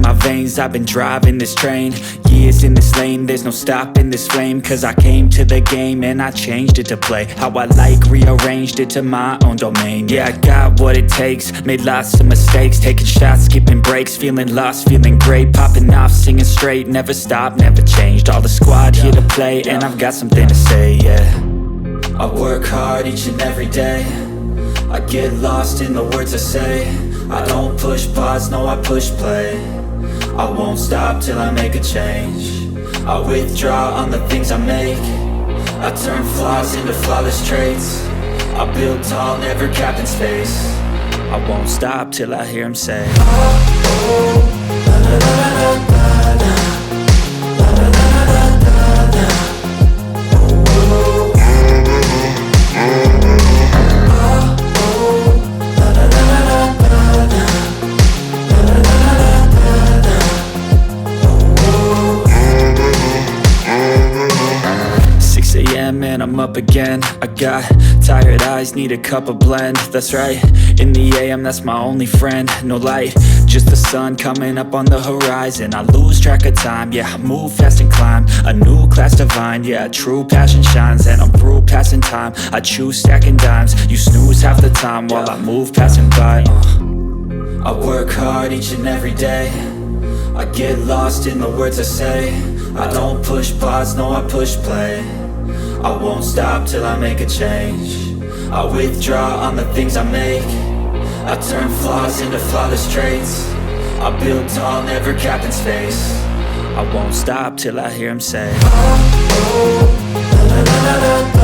my veins, I've been driving this train. Years in this lane, there's no stopping this flame. Cause I came to the game and I changed it to play how I like, rearranged it to my own domain. Yeah, I got what it takes, made lots of mistakes, taking shots, skipping breaks, feeling lost, feeling great, popping off, singing straight, never stopped, never changed. All the squad here to play, and I've got something to say, yeah. I work hard each and every day, I get lost in the words I say. I don't push pause, no I push play. I won't stop till I make a change. I withdraw on the things I make. I turn flaws into flawless traits. I build tall, never capped in space. I won't stop till I hear him say, oh, oh, la, la, la, la, la, la. And I'm up again. I got tired eyes, need a cup of blend. That's right, in the AM, that's my only friend. No light, just the sun coming up on the horizon. I lose track of time, yeah, I move fast and climb a new class divine, yeah, true passion shines. And I'm through passing time, I choose stacking dimes. You snooze half the time while I move passing by. I work hard each and every day, I get lost in the words I say. I don't push pause, no I push play. I won't stop till I make a change. I withdraw on the things I make. I turn flaws into flawless traits. I build tall, never capped in space. I won't stop till I hear him say, oh, oh, la, la, la, la, la.